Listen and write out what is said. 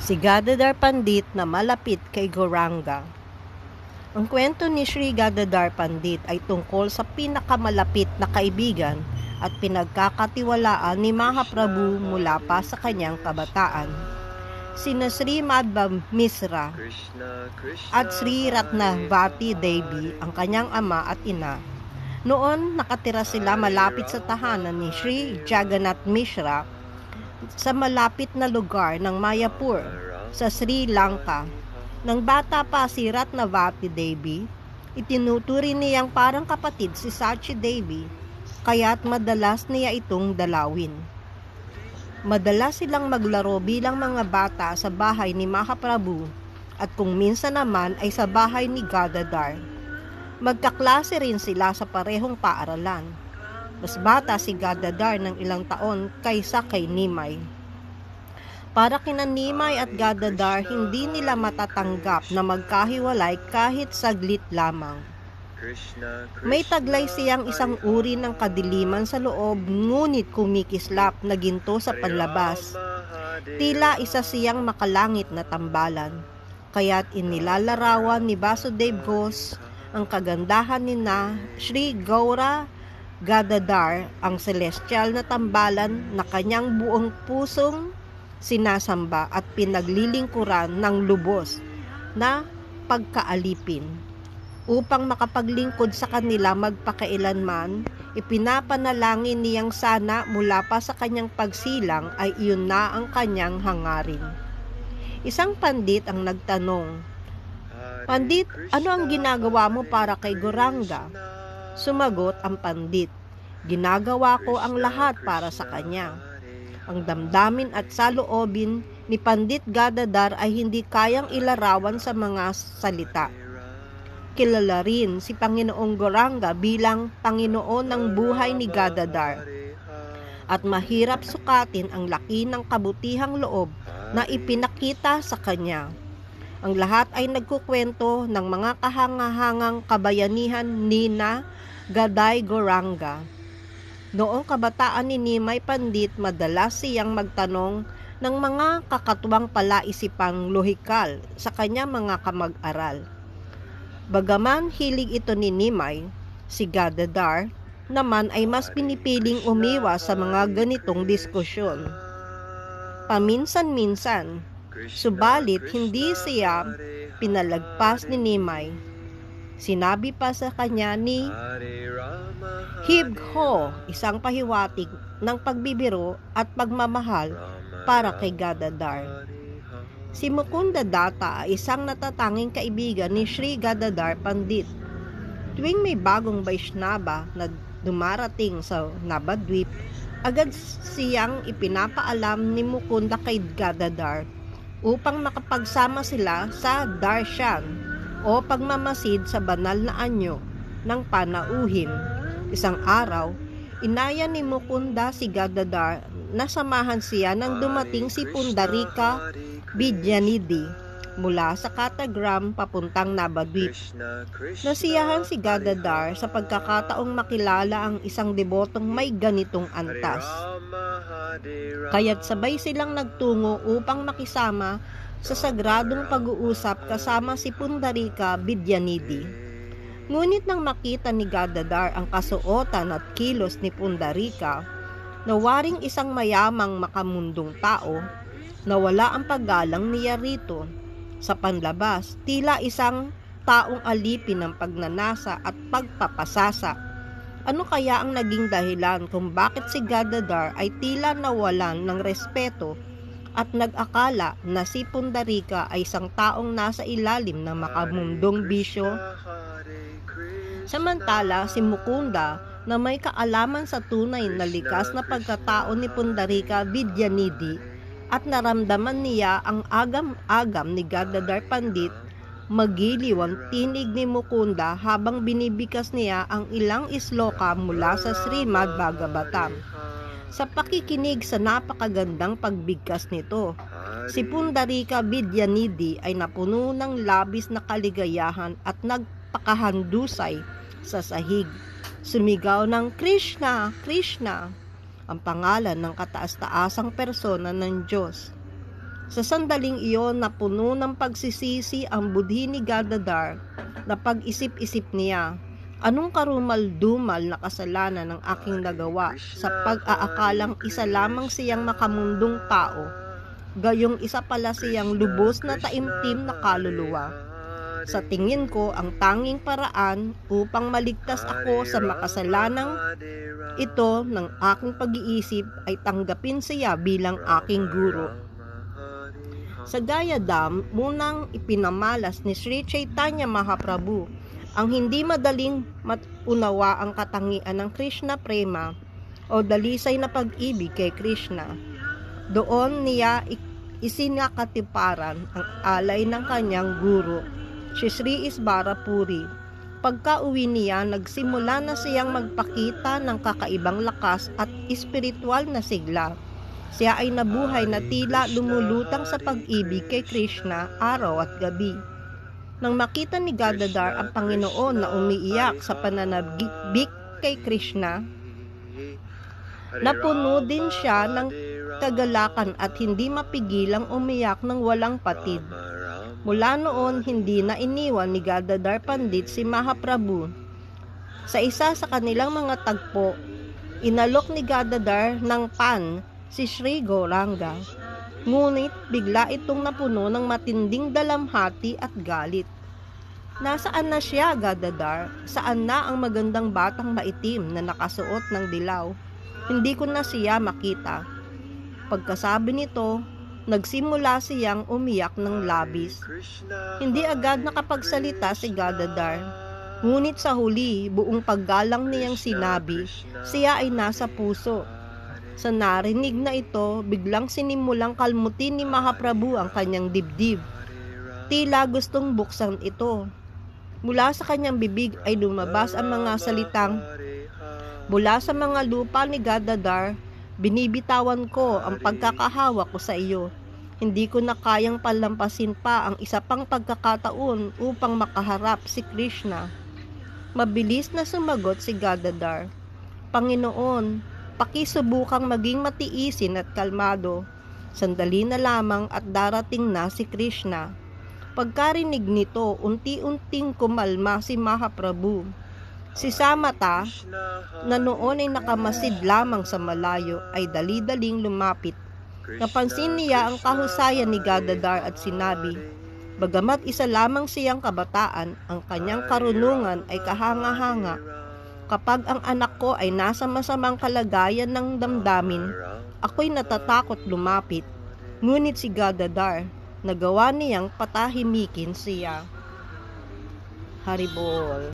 Si Gadadhar Pandit na malapit kay Gauranga. Ang kwento ni Sri Gadadhar Pandit ay tungkol sa pinakamalapit na kaibigan at pinagkakatiwalaan ni Mahaprabhu mula pa sa kanyang kabataan. Sina Sri Madhva Misra at Sri Ratnavati Devi ang kanyang ama at ina. Noon nakatira sila malapit sa tahanan ni Sri Jagannath Mishra sa malapit na lugar ng Mayapur sa Sri Lanka. Nang bata pa si Ratnavati Devi, itinuturing niyang parang kapatid si Sachi Devi, kaya't madalas niya itong dalawin. Madalas silang maglaro bilang mga bata sa bahay ni Mahaprabhu at kung minsan naman ay sa bahay ni Gadadhar. Magkaklase rin sila sa parehong paaralan. Mas bata si Gadadhar ng ilang taon kaysa kay Nimai. Para kina Nimai at Gadadhar, hindi nila matatanggap na magkahiwalay kahit saglit lamang. May taglay siyang isang uri ng kadiliman sa loob, ngunit kumikislap na ginto sa panlabas. Tila isa siyang makalangit na tambalan, kaya't inilalarawan ni Vasudev Ghosh ang kagandahan ni na Sri Gaura Gadadhar, ang celestial na tambalan na kanyang buong pusong sinasamba at pinaglilingkuran ng lubos na pagkaalipin. Upang makapaglingkod sa kanila magpakailanman, ipinapanalangin niyang sana mula pa sa kanyang pagsilang ay iyon na ang kanyang hangarin. Isang pandit ang nagtanong, "Pandit, ano ang ginagawa mo para kay Gauranga?" Sumagot ang pandit, "Ginagawa ko ang lahat para sa kanya." Ang damdamin at saloobin ni Pandit Gadadhar ay hindi kayang ilarawan sa mga salita. Kilala rin si Panginoong Gauranga bilang Panginoon ng buhay ni Gadadhar. At mahirap sukatin ang laki ng kabutihang loob na ipinakita sa kanya. Ang lahat ay nagkukwento ng mga kahangahangang kabayanihan ni na Gaday Gauranga. Noong kabataan ni Nimai Pandit, madalas siyang magtanong ng mga kakatuwang palaisipang lohikal sa kanyang mga kamag-aral. Bagaman hilig ito ni Nimai, si Gadadhar naman ay mas pinipiling umiwas sa mga ganitong diskusyon. Paminsan-minsan, subalit hindi siya pinalagpas ni Nimai. Sinabi pa sa kanya ni Hibho, isang pahiwatig ng pagbibiro at pagmamahal para kay Gadadhar. Si Mukunda Datta ay isang natatanging kaibigan ni Sri Gadadhar Pandit. Tuwing may bagong Vaishnava na dumarating sa Navadvip, agad siyang ipinapaalam ni Mukunda kay Gadadhar upang makapagsama sila sa darshan o pagmamasid sa banal na anyo ng panauhin. Isang araw, inaya ni Mukunda si Gadadhar na samahan siya nang dumating si Pundarika Vidyanidhi mula sa Katagram papuntang Navadvip. Nasiyahan si Gadadhar sa pagkakataong makilala ang isang debotong may ganitong antas. Kaya't sabay silang nagtungo upang makisama sa sagradong pag-uusap kasama si Pundarika Vidyanidhi. Ngunit nang makita ni Gadadhar ang kasuotan at kilos ni Pundarika, na waring isang mayamang makamundong tao, nawala ang paggalang niya rito. Sa panlabas, tila isang taong alipin ng pagnanasa at pagpapasasa. Ano kaya ang naging dahilan kung bakit si Gadadhar ay tila nawalan ng respeto at nag-akala na si Pundarika ay isang taong nasa ilalim ng makamundong bisyo? Samantala, si Mukunda na may kaalaman sa tunay na likas na pagkatao ni Pundarika Vidyanidhi at naramdaman niya ang agam-agam ni Gadadhar Pandit, magiliw ang tinig ni Mukunda habang binibikas niya ang ilang isloka mula sa Srimad Bhagavatam. Sa pakikinig sa napakagandang pagbigkas nito, si Pundarika Vidyanidhi ay napuno ng labis na kaligayahan at nagpakahandusay sa sahig. Sumigaw ng Krishna, Krishna, ang pangalan ng kataas-taasang persona ng Diyos. Sa sandaling iyon na puno ng pagsisisi ang budhi ni Gadadhar, na pag-isip-isip niya, anong karumal-dumal na kasalanan ng aking nagawa sa pag-aakalang isa lamang siyang makamundong tao, gayong isa pala siyang lubos na taimtim na kaluluwa. Sa tingin ko, ang tanging paraan upang maligtas ako sa makasalanang ito ng aking pag-iisip ay tanggapin siya bilang aking guro. Sa Gayadam, munang ipinamalas ni Sri Chaitanya Mahaprabhu ang hindi madaling matunawa ang katangian ng Krishna Prema o dalisay na pag-ibig kay Krishna. Doon niya isinakatiparan ang alay ng kanyang guro, si Sri Isvara Puri. Pagka-uwi niya, nagsimula na siyang magpakita ng kakaibang lakas at espiritual na sigla. Siya ay nabuhay na tila lumulutang sa pag-ibig kay Krishna araw at gabi. Nang makita ni Gadadhar ang Panginoon na umiiyak sa pananabik kay Krishna, napuno din siya ng kagalakan at hindi mapigilang umiyak ng walang patid. Mula noon, hindi na iniwan ni Gadadhar Pandit si Mahaprabhu. Sa isa sa kanilang mga tagpo, inalok ni Gadadhar ng pan si Sri Gauranga. Ngunit bigla itong napuno ng matinding dalamhati at galit. Nasaan na siya, Gadadhar? Saan na ang magandang batang maitim na nakasuot ng dilaw? Hindi ko na siya makita. Pagkasabi nito, nagsimula siyang umiyak ng labis. Hindi agad nakapagsalita si Gadadhar. Ngunit sa huli, buong paggalang niyang sinabi, siya ay nasa puso. Sa narinig na ito, biglang sinimulang kalmutin ni Mahaprabhu ang kanyang dibdib. Tila gustong buksan ito. Mula sa kanyang bibig ay lumabas ang mga salitang, mula sa mga lupa ni Gadadhar, binibitawan ko ang pagkakahawa ko sa iyo. Hindi ko na kayang palampasin pa ang isa pang pagkakataon upang makaharap si Krishna. Mabilis na sumagot si Gadadhar, Panginoon, pakisubukang maging matiisin at kalmado. Sandali na lamang at darating na si Krishna. Pagkarinig nito, unti-unting kumalma si Mahaprabhu. Si Samatha, na noon ay nakamasid lamang sa malayo, ay dali-daling lumapit. Napansin niya ang kahusayan ni Gadadhar at sinabi, bagamat isa lamang siyang kabataan, ang kanyang karunungan ay kahanga-hanga. Kapag ang anak ko ay nasa masamang kalagayan ng damdamin, ako'y natatakot lumapit. Ngunit si Gadadhar, nagawa niyang patahimikin siya. Haribol.